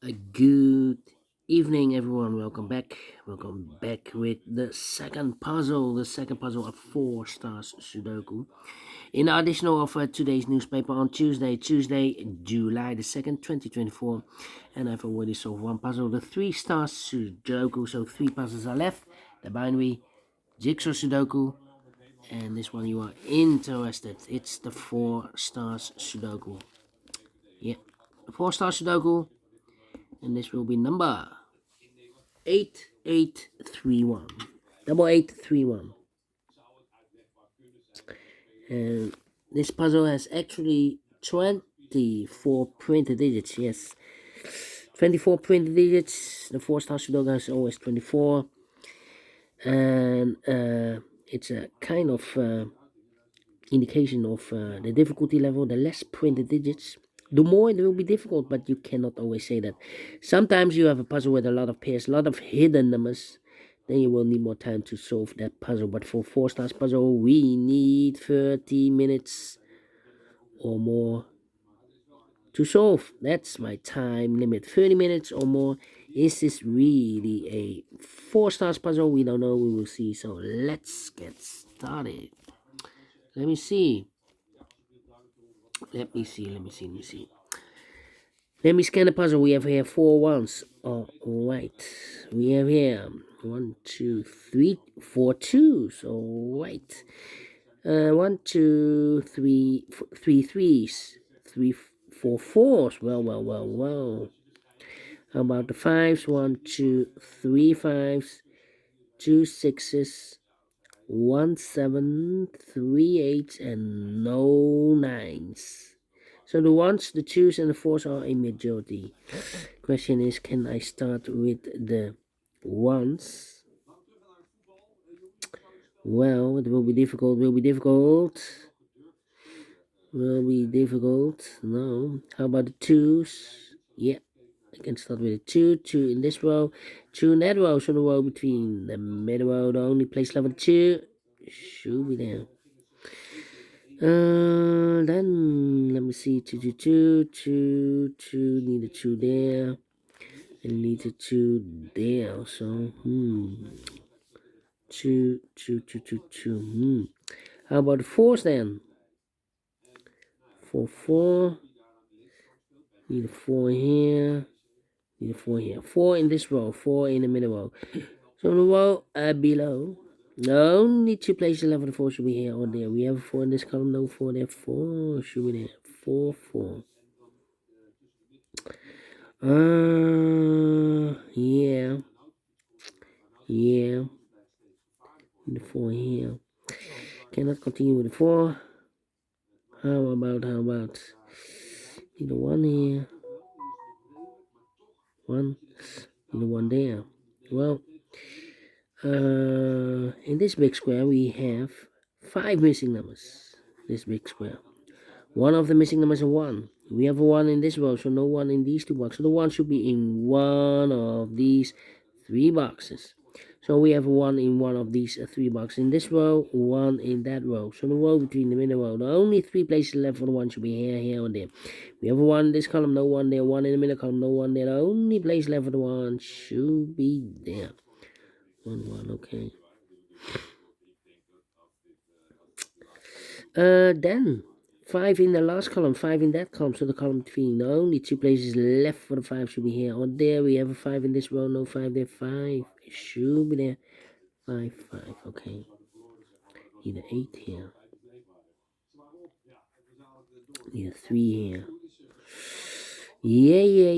A good evening, everyone. Welcome back. Welcome back with the second puzzle of Four Stars Sudoku. In the additional of today's newspaper on Tuesday, July the 2nd, 2024. And I've already solved one puzzle, the Three Stars Sudoku. So three puzzles are left, the binary, Jigsaw Sudoku, and this one you are interested. It's the Four Stars Sudoku. Yeah, the Four Stars Sudoku. And this will be number 8831. 8831. And this puzzle has actually 24 printed digits. Yes, 24 printed digits. The Four Star Sudoku has always 24. And it's a kind of indication of the difficulty level. The less printed digits, the more it will be difficult, but you cannot always say that. Sometimes you have a puzzle with a lot of pairs, a lot of hidden numbers, then you will need more time to solve that puzzle. But for Four Stars puzzle, we need 30 minutes or more to solve. That's my time limit, 30 minutes or more. Is this really a Four Stars puzzle? We don't know, we will see. So let's get started. Let me see. Let me see. Let me scan the puzzle. We have here four ones. All right. We have here 1, 2, 3, 4 twos. All right. 1, 2, 3, 3 threes. 3, 4 fours. Well. How about the fives? 1, 2, 3 fives. 2 sixes. 1 7, 3 eights, and no nines. So the ones, the twos, and the fours are a majority. Question is, can I start with the ones? Well, it will be difficult. No. How about the twos? Yeah, I can start with a two in this row, two in that row. So the row between the middle row, the only place level two should be there. Then let me see. Two. Need a two there. And need a two there. So two. How about the fours then? Four. Need a four here. Need a four here. Four in this row. Four in the middle row. So the row below. No, only two places left for the four should be here or there. We have a four in this column. No four there. Four should be there. Four. Yeah. The four here. Cannot continue with the four. How about need a one here. One. Need a one there. Well, in this big square we have 5 missing numbers. This big square. One of the missing numbers is a 1. We have a 1 in this row, so no 1 in these two boxes. So the 1 should be in one of these 3 boxes. So we have a 1 in one of these 3 boxes. In this row, 1 in that row. So the row between the middle row, the only 3 places left for the 1 should be here, or there. We have a 1 in this column, no 1 there. 1 in the middle column, no 1 there. The only place left for the 1 should be there. 1, okay. Then 5 in the last column, 5 in that column, so the column between the only 2 places left for the 5 should be here or there. We have a 5 in this row, no 5 there. 5 it should be there. 5, okay. Need an 8 here. Need a 3 here. Yeah.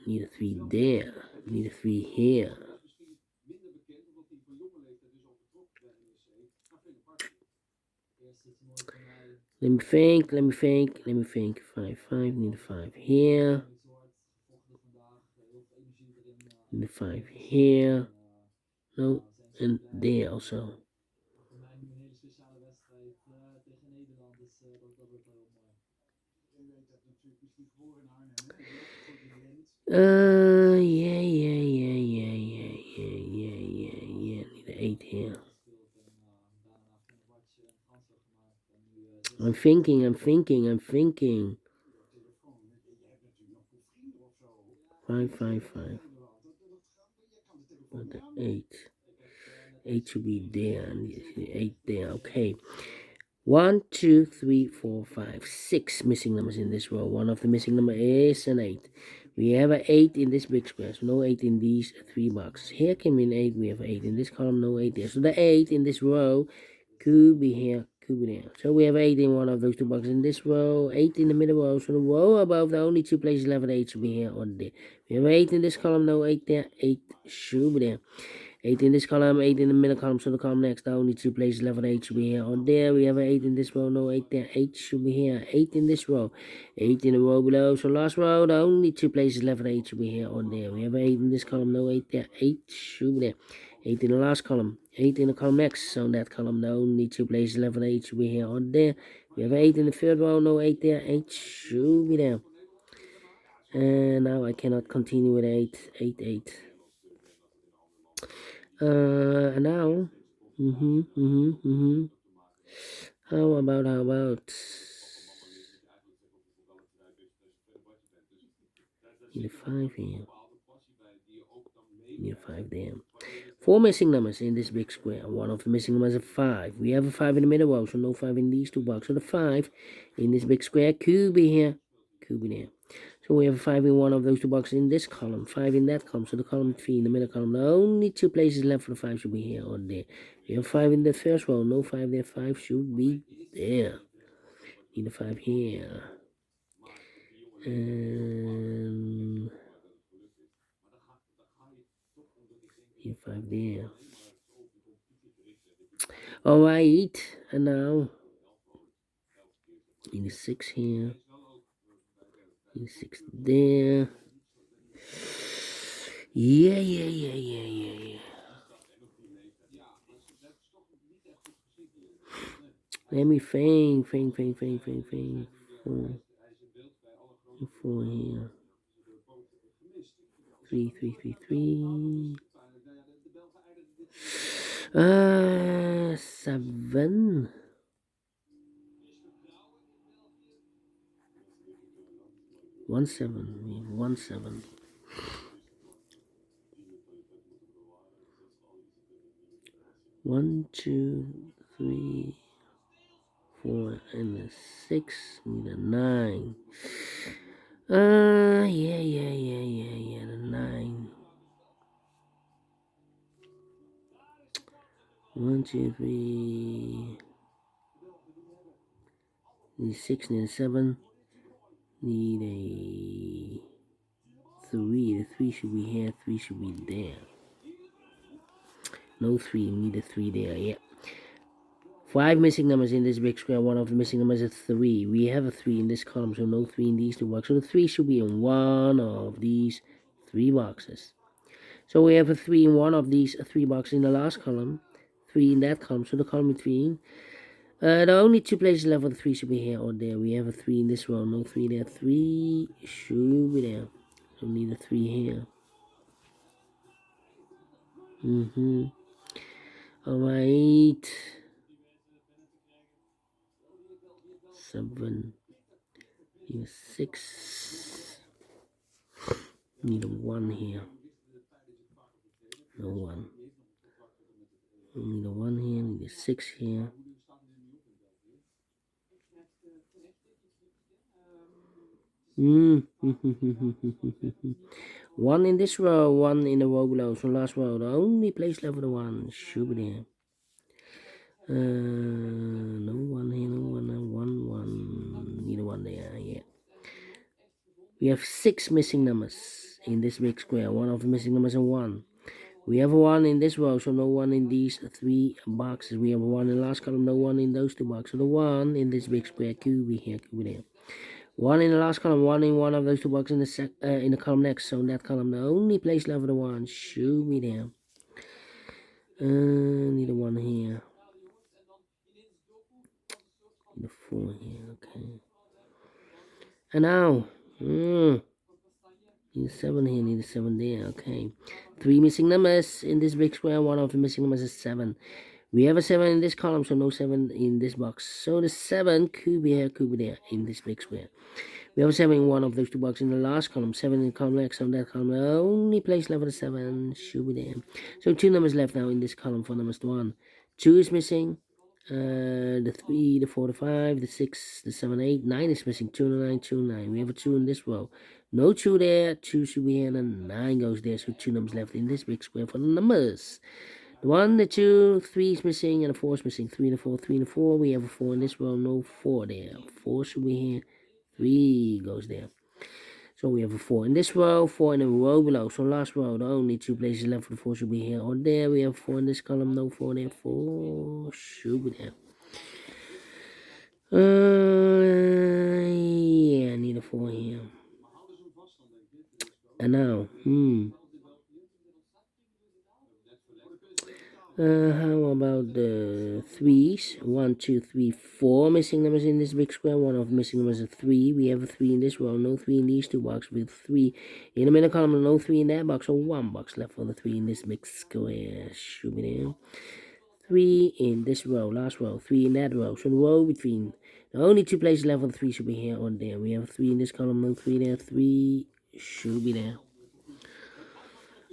Need a 3 there. Need a 3 here. Let me think. 5, need a 5 here. Need a 5 here. No, and there also. Yeah. Need an 8 here. I'm thinking. 5, 5, 5. But the 8. 8 should be there. 8 there. Okay. 1, 2, 3, 4, 5, 6 missing numbers in this row. One of the missing number is an 8. We have an 8 in this big square, so no 8 in these 3 boxes. Here came in 8, we have 8 in this column, no 8 there. So the 8 in this row could be here, could be there. So we have 8 in one of those 2 boxes in this row, 8 in the middle row. So the row above, the only 2 places left, 8 should be here or there. We have 8 in this column, no 8 there, 8 should be there. 8 in this column, 8 in the middle column, so the column next, the only 2 places left, 8 should be here or there. We have an 8 in this row, no 8 there, 8 should be here, 8 in this row, 8 in the row below, so last row, the only 2 places left, 8 should be here or there. We have an 8 in this column, no 8 there, 8 should be there, 8 in the last column, 8 in the column next, so in that column, the only 2 places left, 8 should be here or there. We have an 8 in the third row, no 8 there, 8 should be there. And now I cannot continue with 8, 8, 8. Now, how about, need a 5 here, need a 5 there. 4 missing numbers in this big square. One of the missing numbers is 5. We have a 5 in the middle row, so no 5 in these 2 boxes. So the 5 in this big square could be here, could be there. So we have a 5 in one of those 2 boxes in this column, 5 in that column, so the column 3 in the middle column. The only 2 places left for the 5 should be here or there. We have 5 in the first row, no 5 there, 5 should be there. Need a 5 here. And need a 5 there. Alright, and now need a 6 here. Need a 6 there. Yeah. Let me think. 4 here. 3. 7. 1, 7. We have 1, 7. 1, 2, 3, 4, and a 6. Need a 9. Yeah. The 9. 1, 2, 3. Need 6, need a 7. Need a 3. The 3 should be here, 3 should be there. No 3, need a 3 there, yeah. 5 missing numbers in this big square. One of the missing numbers is 3. We have a 3 in this column, so no 3 in these 2 boxes. So the 3 should be in one of these 3 boxes. So we have a 3 in one of these 3 boxes in the last column, 3 in that column, so the column between. The only 2 places left for the 3 should be here or there. We have a 3 in this row, no 3 there. 3 should be there. So we need a 3 here. Alright. 7. Need a 6. Need a 1 here. No 1. Need a 1 here. Need a 6 here. One in this row, 1 in the row below. So last row, the only place left for the 1 should be there. No 1 here, no 1, 1. Need a 1 there, yeah. We have 6 missing numbers in this big square. One of the missing numbers is 1. We have a 1 in this row, so no 1 in these 3 boxes. We have a 1 in the last column, no 1 in those 2 boxes. So the 1 in this big square could be here, could be there. 1 in the last column, 1 in one of those 2 boxes in the column next. So in that column, the only place left for the 1 should be there. Need a 1 here. Need a 4 here, okay. And now, need a 7 here, need a 7 there, okay. 3 missing numbers in this big square. One of the missing numbers is 7. We have a 7 in this column, so no 7 in this box. So the 7 could be here, could be there in this big square. We have a 7 in one of those two boxes in the last column. 7 in the column next on that column. The only place left for the 7 should be there. So 2 numbers left now in this column for numbers 1. 2 is missing. The 3, the 4, the 5, the 6, the 7, 8, 9 is missing. 2 and 9, 2 and 9. We have a 2 in this row. No 2 there. 2 should be here, and 9 goes there. So 2 numbers left in this big square for the numbers. The 1, the 2, 3 is missing, and the 4 is missing. 3 and the 4, 3 and the 4. We have a 4 in this row. No 4 there. 4 should be here. 3 goes there. So we have a 4 in this row, 4 in a row below. So last row, the only 2 places left for the 4 should be here or there. We have 4 in this column, no 4 there. 4 should be there. Yeah, I need a 4 here. And now, how about the 3s? 1, 2, 3, 4 missing numbers in this big square. One of the missing numbers is 3. We have a 3 in this row, no 3 in these two boxes. With 3 in the middle column, no 3 in that box. So 1 box left for the 3 in this big square. Should be there. 3 in this row, last row. 3 in that row. So the row between the only 2 places left for the 3 should be here or there. We have 3 in this column, no 3 there. 3 should be there.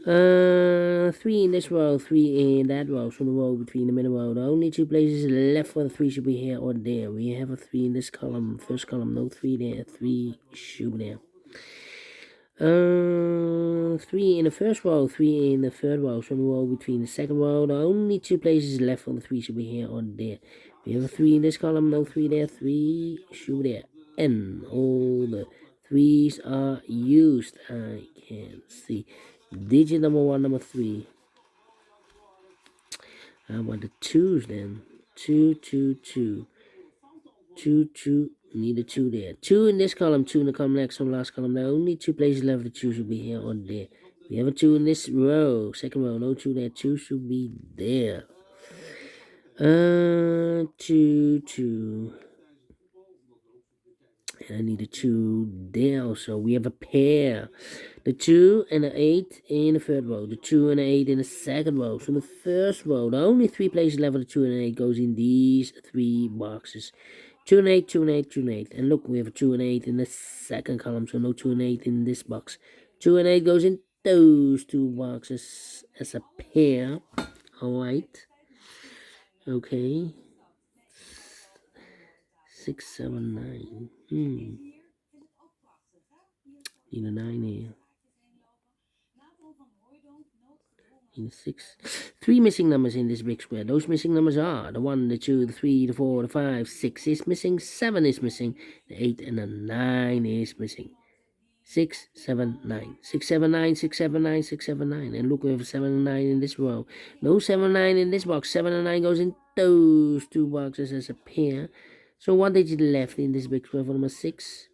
3 in this row, 3 in that row. So the row between the middle row. The only 2 places left for the 3 should be here or there. We have a 3 in this column, first column, no 3 there. 3 should be there. 3 in the first row, 3 in the third row. So the row between the second row. The only 2 places left for the 3 should be here or there. We have a 3 in this column, no 3 there. 3 should be there. And all the 3's are used. I can see. Digit number 1, number 3. How about the 2's then? 2, 2, 2. 2, 2. Need a 2 there. 2 in this column, 2 in the column next, on the last column. There are only 2 places left. The 2 should be here or there. We have a 2 in this row. Second row, no 2 there. 2 should be there. 2, 2. And I need a 2 there also. We have a pair. The 2 and the 8 in the third row. The 2 and the 8 in the second row. So the first row, the only 3 places left for the 2 and the 8 goes in these 3 boxes. 2 and 8, 2 and 8, 2 and 8. And look, we have a 2 and 8 in the second column. So no 2 and 8 in this box. 2 and 8 goes in those 2 boxes as a pair. Alright. Okay. 6, 7, 9. Need a 9 here. Need a 6. 3 missing numbers in this big square. Those missing numbers are the 1, the 2, the 3, the 4, the 5. 6 is missing. 7 is missing. The 8 and the 9 is missing. 6, 7, 9. 6, 7, 9, 6, 7, 9, 6, 7, 9. And look, we have 7 and 9 in this row. No 7 and 9 in this box. 7 and 9 goes in those 2 boxes as a pair. So 1 digit left in this big square for number 6.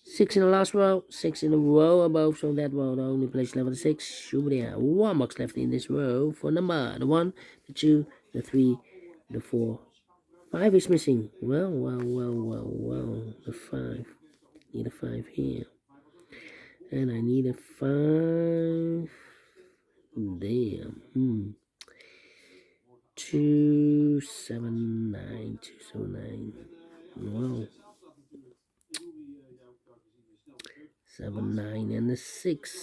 6 in the last row, 6 in the row above, so that row, the only place left for the 6 should be there. 1 box left in this row for number, the 1, the 2, the 3, the 4. 5 is missing. Well, the 5. Need a 5 here. And I need a 5 there. 2, 7, 9, 2, 7, 9. Well. 7, 9, and a 6.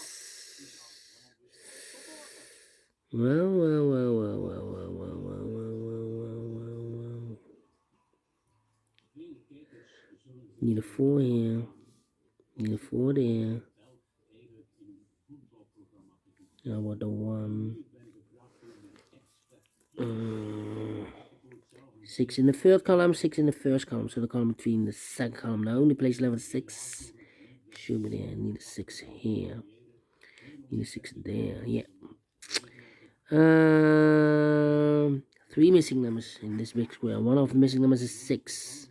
Well. Need a 4 here. Need a 4 there. How about the 1? 6 in the third column, 6 in the first column. So the column between the second column. The only place left is 6. Should be there. I need a 6 here. Need a 6 there. Yeah. 3 missing numbers in this big square. One of the missing numbers is 6.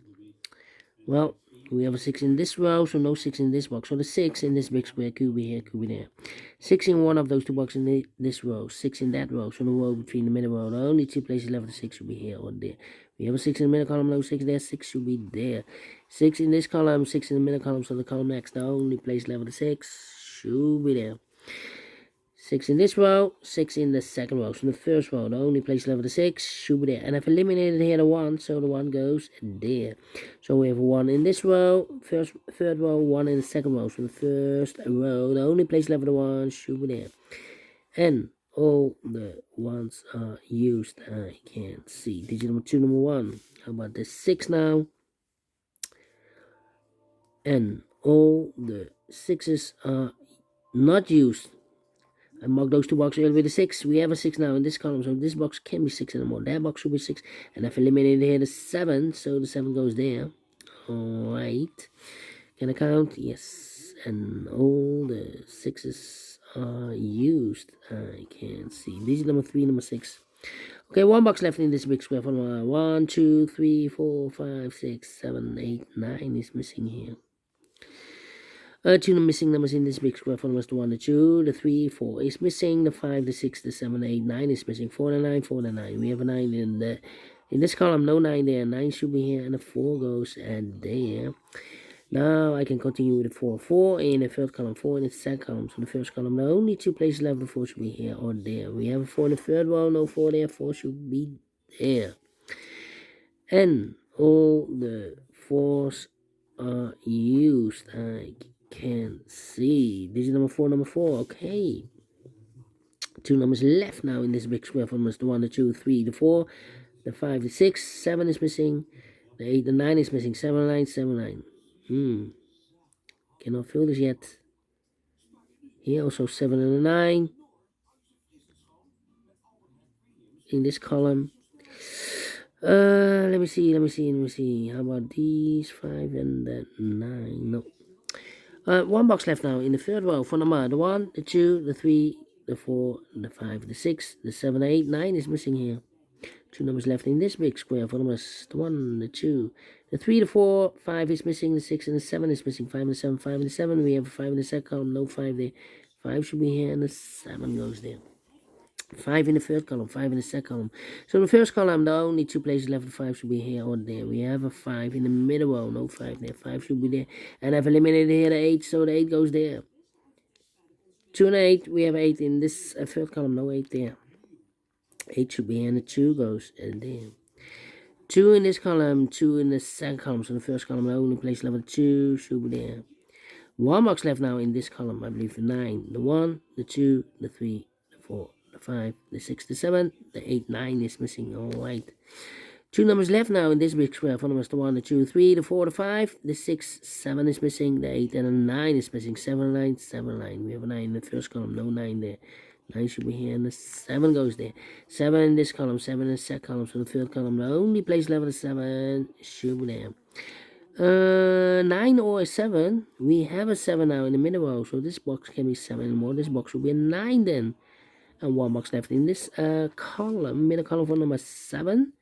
Well, we have a 6 in this row, so no 6 in this box. So the 6 in this big square could be here, could be there. 6 in one of those 2 boxes in this row. 6 in that row. So the row between the middle row. The only 2 places left for the 6 should be here or there. We have a 6 in the middle column, no 6 there. 6 should be there. 6 in this column, 6 in the middle column. So the column next, the only place left for the 6 should be there. 6 in this row, 6 in the second row. So the first row, the only place left of the 6 should be there. And I've eliminated here the 1, so the 1 goes there. So we have 1 in this row, third row, 1 in the second row. So the first row, the only place left of the 1 should be there. And all the 1s are used. I can't see. Digit number 2, number 1. How about the 6 now? And all the 6s are not used. I marked those 2 boxes earlier with a 6. We have a 6 now in this column, so this box can't be 6 anymore. That box should be 6. And I've eliminated here the 7, so the 7 goes there. Alright. Can I count? Yes. And all the 6s are used. I can't see. Digit number 3, number 6. Okay, 1 box left in this big square. 1, 2, 3, 4, 5, 6, 7, 8, 9 is missing here. 2 missing numbers in this big square formula is the 1, the 2, the 3, 4 is missing, the 5, the 6, the 7, 8, 9 is missing, 4, the 9, 4, the 9. We have a 9 in this column, no 9 there, 9 should be here, and the 4 goes there. Now I can continue with the 4, 4 in the third column, 4 in the second column. So the first column, the only 2 places left, the 4 should be here or there. We have a 4 in the third row, no 4 there, 4 should be there. And all the 4s are used. I can't see. Digit number 4, okay. 2 numbers left now in this big square formula. The 1, the 2, 3, the 4, the 5, the 6, 7 is missing, the 8, the 9 is missing, 7, 9, 7, 9. Cannot fill this yet. Here also 7 and a 9 in this column. Let me see. How about these 5 and the 9? No. 1 box left now in the third row for number the 1, the 2, the 3, the 4, the 5, the 6, the 7, 8, 9 is missing here. 2 numbers left in this big square for numbers the 1, the 2, the 3, the 4, 5 is missing, the 6 and the 7 is missing, 5 and the 7, 5 and the 7. We have a 5 in the second column, no 5 there. 5 should be here and the 7 goes there. 5 in the third column, 5 in the second column. So in the first column, the only 2 places left, the 5 should be here or there. We have a 5 in the middle row, no 5 there. 5 should be there. And I've eliminated here the 8, so the 8 goes there. 2 and 8, we have 8 in this third column, no 8 there. 8 should be here and the 2 goes there. 2 in this column, 2 in the second column. So the first column, the only place left, the 2 should be there. 1 box left now in this column, I believe the 9, the 1, the 2, the 3, the 4, the 5, the 6, the 7, the 8, 9 is missing. Alright. 2 numbers left now in this big square. 4 numbers, the 1, the 2, 3, the 4, the 5, the 6, 7 is missing, the 8 and the 9 is missing. 7, 9, 7, 9. We have a 9 in the first column, no 9 there. 9 should be here and the 7 goes there. 7 in this column, 7 in the second column. So the third column, the only place left of the 7 should be there. 9 or a 7. We have a 7 now in the middle row, so this box can be 7 anymore. This box will be a 9 then. And 1 box left in this column, middle column for number 7.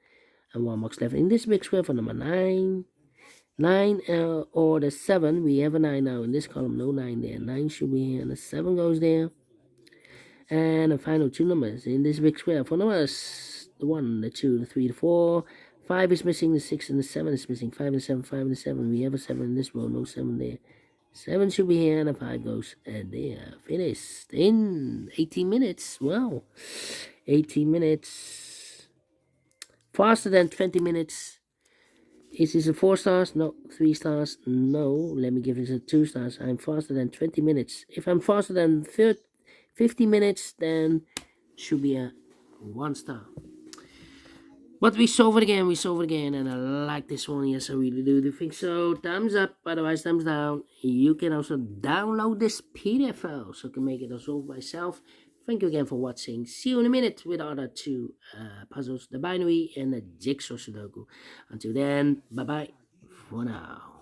And 1 box left in this big square for number 9. 9 or the 7. We have a 9 now in this column, no 9 there. 9 should be here and the 7 goes there. And the final 2 numbers in this big square for numbers the 1, the 2, the 3, the 4. 5 is missing, the 6 and the 7 is missing. 5 and the 7, 5 and the 7. We have a 7 in this row, no 7 there. 7 should be here and the 5 goes there. Finished in 18 minutes. Wow. 18 minutes. Faster than 20 minutes. Is this a 4 stars? No. 3 stars? No. Let me give this a 2 stars. I'm faster than 20 minutes. If I'm faster than 50 minutes, then should be a 1 star. But we solve it again, and I like this one. Yes, I really do think so. Thumbs up, otherwise thumbs down. You can also download this PDF file, so I can make it solve myself. Thank you again for watching. See you in a minute with the other 2 puzzles, the binary and the jigsaw Sudoku. Until then, bye-bye for now.